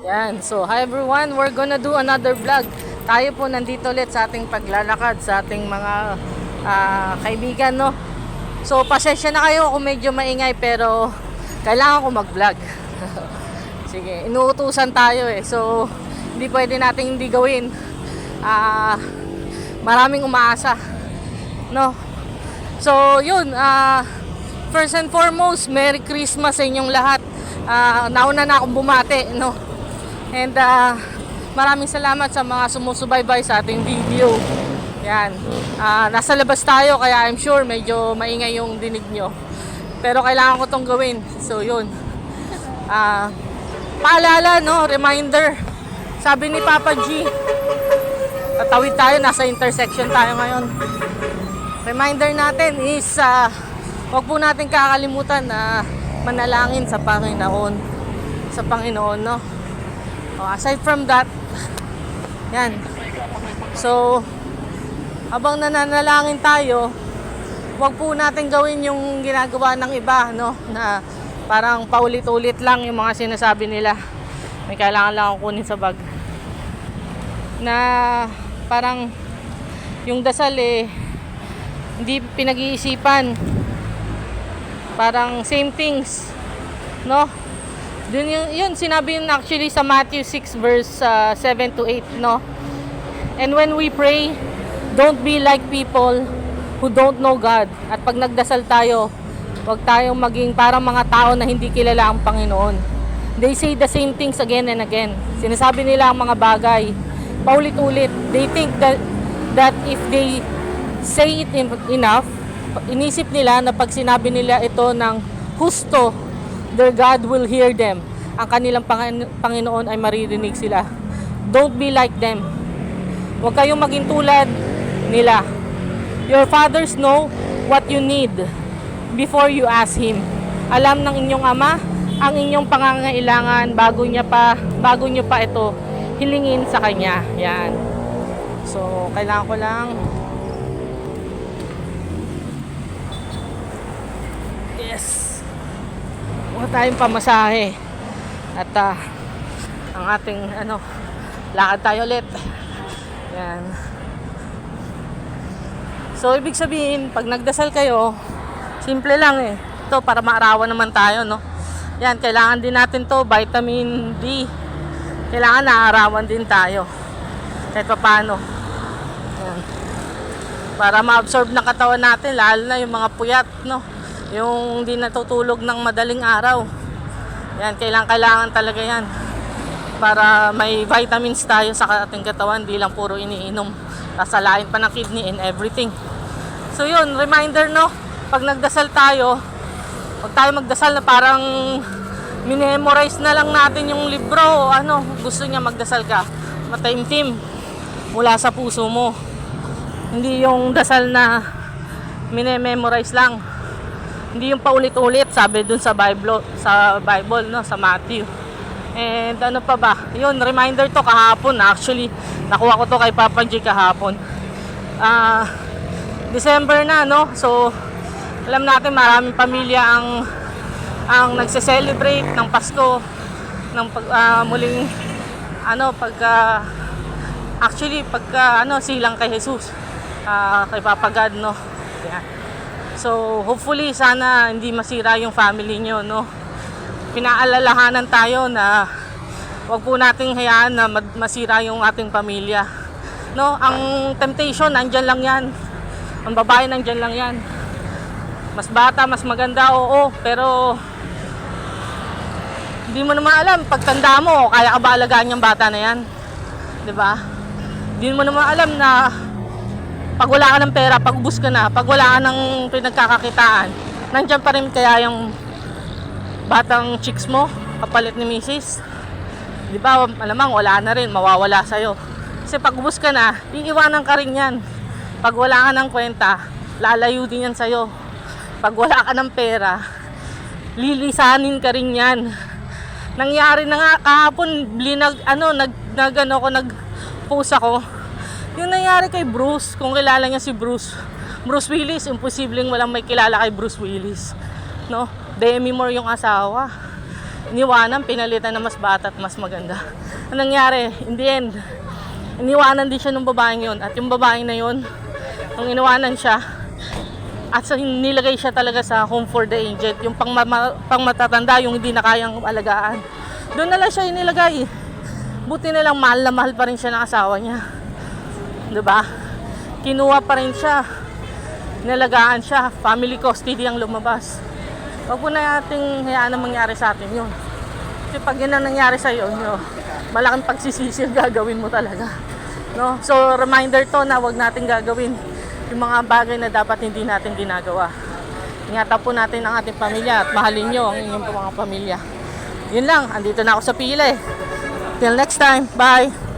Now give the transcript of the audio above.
Yan. So, hi everyone. We're gonna do another vlog. Tayo po nandito ulit sa ating paglalakad sa ating mga kaibigan, no? So, pasensya na kayo kung medyo maingay pero kailangan ko mag-vlog. Sige, inuutusan tayo eh. So, hindi pwede nating hindi gawin. Maraming umaasa, no? So, yun. First and foremost, Merry Christmas sa inyong lahat. Nauna na akong bumati, no? And maraming salamat sa mga sumusubaybay sa ating video. Yan. Nasa labas tayo kaya I'm sure medyo maingay yung dinig nyo. Pero kailangan ko tong gawin. So yun. Paalala, no? Reminder. Sabi ni Papa G, tatawid tayo, nasa intersection tayo ngayon. Reminder natin is huwag po natin kakalimutan na manalangin sa Panginoon. Sa Panginoon, no? Aside from that, yan. So, habang nananalangin tayo, wag po natin gawin yung ginagawa ng iba, no? Na parang paulit-ulit lang yung mga sinasabi nila. May kailangan lang akong kunin sa bag. Na parang yung dasal hindi pinag-iisipan. Parang same things, no? Yun sinabi yun actually sa Matthew 6 verse 7 to 8, no? And when we pray, don't be like people who don't know God. At pag nagdasal tayo, huwag tayong maging parang mga tao na hindi kilala ang Panginoon. They say the same things again and again. Sinasabi nila ang mga bagay paulit-ulit. They think that if they say it enough, inisip nila na pag sinabi nila ito ng husto, their God will hear them. Ang kanilang Panginoon ay maririnig sila. Don't be like them. Huwag kayong maging tulad nila. Your fathers know what you need before you ask Him. Alam ng inyong Ama ang inyong pangangailangan bago nyo pa ito hilingin sa Kanya. Yan. So, kailangan ko lang huwag tayong pamasahe at ang ating lakad tayo ulit. Yan. So ibig sabihin pag nagdasal kayo, simple lang ito para maarawan naman tayo, no? Yan, kailangan din natin to, vitamin D. Kailangan naarawan din tayo kahit paano. Yan. Para ma-absorb ng katawan natin, lalo na yung mga puyat, no? Yung hindi natutulog ng madaling araw. Yan, kailangan talaga yan. Para may vitamins tayo sa ating katawan, di lang puro iniinom. Kasalain pa ng kidney and everything. So yun, reminder, no? Pag nagdasal tayo, huwag tayo magdasal na parang minemorize na lang natin yung libro. Gusto niya magdasal ka. Mataimtim mula sa puso mo. Hindi yung dasal na minememorize lang. Hindi yung paulit-ulit, sabi dun sa Bible, no, sa Matthew. And ano pa ba? Yun, reminder to kahapon. Actually, nakuha ko to kay Papa G kahapon. December na, no? So, alam natin maraming pamilya ang nagse-celebrate ng Pasko, ng muling silang kay Jesus, kay Papa God, no? Yeah. So, hopefully, sana hindi masira yung family nyo, no? Pinaalalahanan tayo na wag po nating hayaan na masira yung ating pamilya, no? Ang temptation, nandyan lang yan. Ang babae, nandyan lang yan. Mas bata, mas maganda, oo. Pero, hindi mo naman alam, pagtanda mo, kaya ka ba alagaan yung bata na yan? Diba? Hindi mo naman alam na pag wala ka ng pera, pag ubus ka na, pag wala ka ng pinagkakakitaan, nandyan pa rin kaya yung batang chicks mo, kapalit ni misis. Di ba, alamang wala na rin, mawawala sa'yo. Kasi pag ubus ka na, iiwanan ka rin yan. Pag wala ka ng kwenta, lalayo din yan sa'yo. Pag wala ka ng pera, lilisanin ka rin yan. Nangyari na nga kahapon, nag-post ako. Yung nangyari kay Bruce, kung kilala niya si Bruce Willis, imposibleng walang may kilala kay Bruce Willis, no? Demi Moore yung asawa. iniwanan, pinalitan na mas bata at mas maganda. Anong nangyari? In the end, iniwanan din siya ng babaeng yun. At yung babaeng na yun, nung iniwanan siya, at nilagay siya talaga sa home for the aged, yung pang matatanda, yung hindi na kayang alagaan. Doon na lang siya inilagay. Buti na lang mahal na mahal pa rin siya ng asawa niya. Diba? Kinuha pa rin siya. Nilagaan siya. Family custody ang lumabas. Huwag po na nating hayaan na mangyari sa atin yun. Kasi pag yun ang nangyari sa iyo, malaking pagsisisi ang gagawin mo talaga. No? So, reminder to na huwag natin gagawin yung mga bagay na dapat hindi natin ginagawa. Ingatan po natin ang ating pamilya at mahalin nyo ang inyong mga pamilya. Yun lang, andito na ako sa pila eh. Till next time, bye!